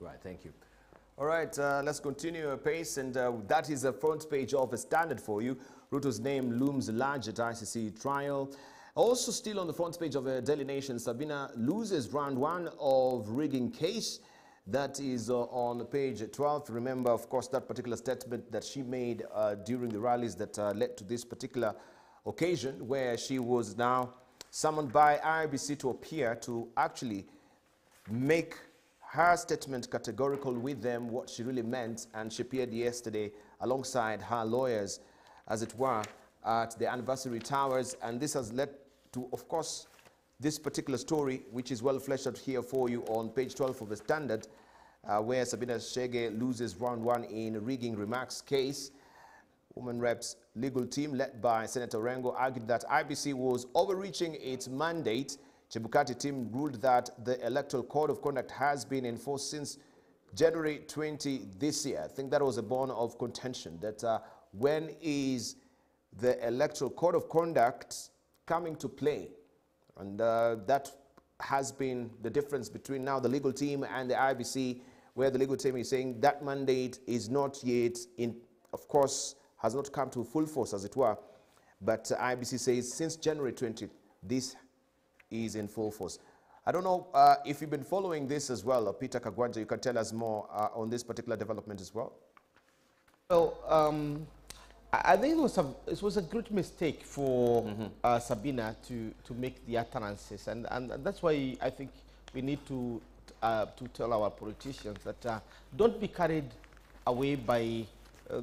Right, thank you. All right, let's continue pace, and that is the front page of a Standard for you. Ruto's name looms large at ICC trial. Also still on the front page of a Daily Nation, Sabina loses round 1 of rigging case. That is on page 12. Remember, of course, that particular statement that she made during the rallies that led to this particular occasion, where she was now summoned by IBC to appear to actually make her statement categorical with them, what she really meant, and she appeared yesterday alongside her lawyers, as it were, at the anniversary towers, and this has led to, of course, this particular story, which is well fleshed out here for you on page 12 of the Standard, where Sabina Chege loses round 1 in rigging remarks case. Women Reps legal team, led by Senator Rengo, argued that IBC was overreaching its mandate. Chebukati team ruled that the Electoral Code of Conduct has been enforced since January 20 this year. I think that was a bone of contention, that when is the Electoral Code of Conduct coming to play? And that has been the difference between now the legal team and the IBC, where the legal team is saying that mandate is not yet in, of course, has not come to full force, as it were. But IBC says since January 20, this is in full force. I don't know if you've been following this as well, Peter Kagwanja, you can tell us more on this particular development as well. Well, I think it was a great mistake for Sabina to make the utterances, and that's why I think we need to tell our politicians that don't be carried away by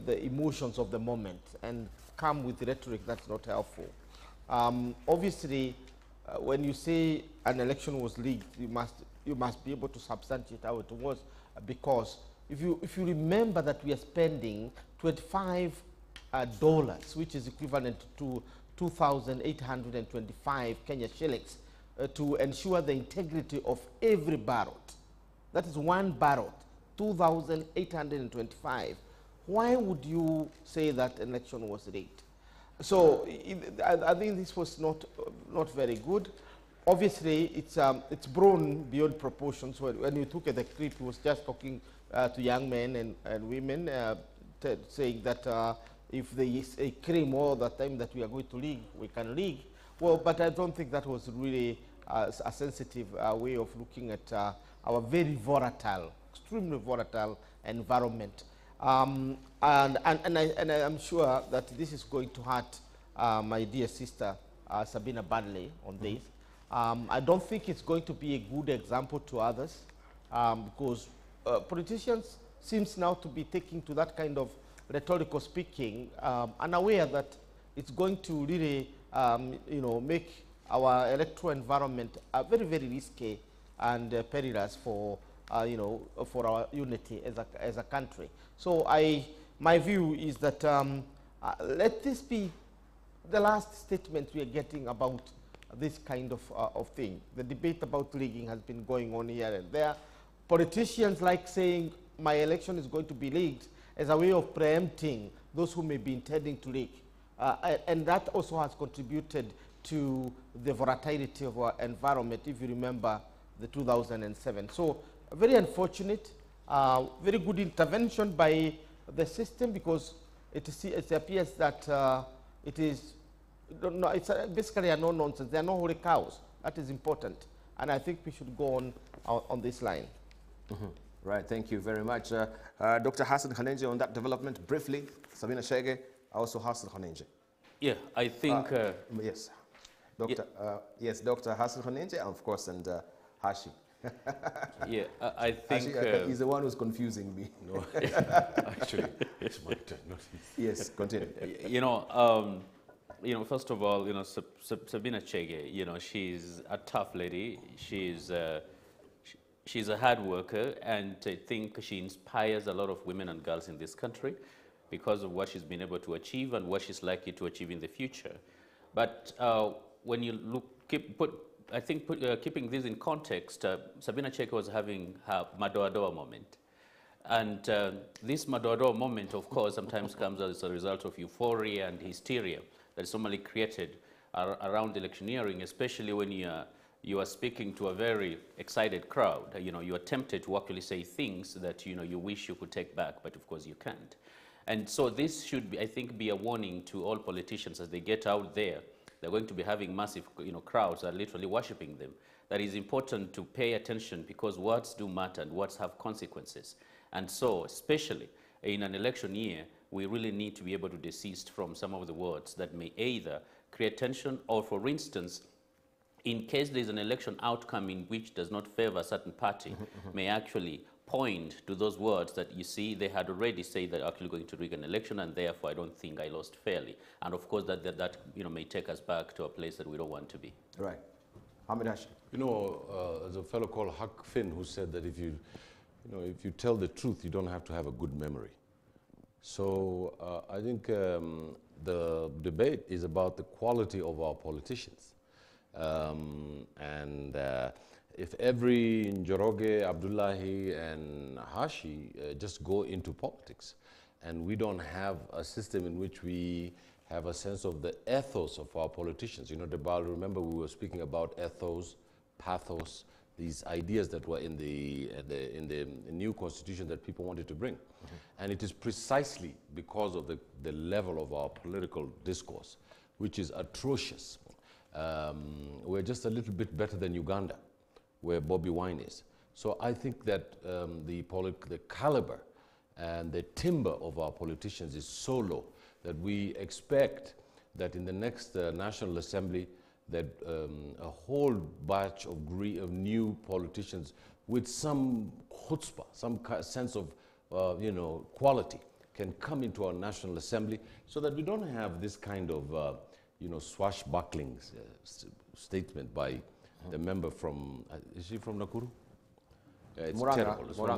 the emotions of the moment and come with rhetoric that's not helpful. Obviously, when you say an election was leaked, you must be able to substantiate how it was, because if you remember that we are spending $25, which is equivalent to 2,825 Kenya shillings, to ensure the integrity of every ballot. That is one ballot, 2,825. Why would you say that an election was rigged? So I think this was not very good. Obviously, it's grown beyond proportions. When you took at the clip, he was just talking to young men and women, saying that if there is a claim all the time that we are going to league, we can league. Well, but I don't think that was really a sensitive way of looking at our very volatile, extremely volatile environment. And I'm sure that this is going to hurt my dear sister Sabina badly on this. I don't think it's going to be a good example to others, because politicians seems now to be taking to that kind of rhetorical speaking, unaware that it's going to really make our electoral environment very, very risky and perilous for for our unity as a country. So my view is that let this be the last statement we are getting about this kind of thing. The debate about leaguing has been going on here and there. Politicians like saying my election is going to be leagued as a way of preempting those who may be intending to leak. And that also has contributed to the volatility of our environment, if you remember the 2007. So very unfortunate, very good intervention by the system, because it appears that it's basically a no-nonsense. There are no holy cows. That is important. And I think we should go on this line. Right, thank you very much. Dr. Hassan Khanenje, on that development, briefly. Sabina Chege, also Hassan Khanenje. Yeah, I think... yes, Dr. Yes, Dr. Hassan Khanenje, of course, and Hashi. Yeah, I think... Hashi, he's the one who's confusing me. No, actually, it's my turn, not his. Yes, continue. First of all, Sabina Chege, she's a tough lady. She's a hard worker, and I think she inspires a lot of women and girls in this country because of what she's been able to achieve and what she's likely to achieve in the future. But when you keeping this in context, Sabina Chege was having her madoadoa moment. And this madoadoa moment, of course, sometimes comes as a result of euphoria and hysteria that is normally created around electioneering, especially when you are speaking to a very excited crowd. You know, you are tempted to actually say things that, you know, you wish you could take back, but of course you can't. And so this should be, I think, be a warning to all politicians as they get out there. They're going to be having massive, you know, crowds that are literally worshiping them. That is important to pay attention, because words do matter and words have consequences. And so, especially in an election year, we really need to be able to desist from some of the words that may either create tension or, for instance, in case there's an election outcome in which does not favor a certain party, may actually point to those words that, you see, they had already said they're actually going to rig an election, and therefore I don't think I lost fairly. And of course that you know, may take us back to a place that we don't want to be. Right. Hamid Hashim. You know, there's a fellow called Huck Finn who said that if you tell the truth, you don't have to have a good memory. So I think the debate is about the quality of our politicians. If every Njoroge, Abdullahi, and Hashi just go into politics, and we don't have a system in which we have a sense of the ethos of our politicians. You know, Debal, remember we were speaking about ethos, pathos, these ideas that were in the new constitution that people wanted to bring. And it is precisely because of the level of our political discourse, which is atrocious. We're just a little bit better than Uganda, where Bobby Wine is. So I think that the caliber and the timber of our politicians is so low that we expect that in the next National Assembly that a whole batch of new politicians with some chutzpah, some sense of you know, quality can come into our National Assembly, so that we don't have this kind of you know, swashbuckling statement by the member from, is she from Nakuru? It's Muranga. terrible. It's from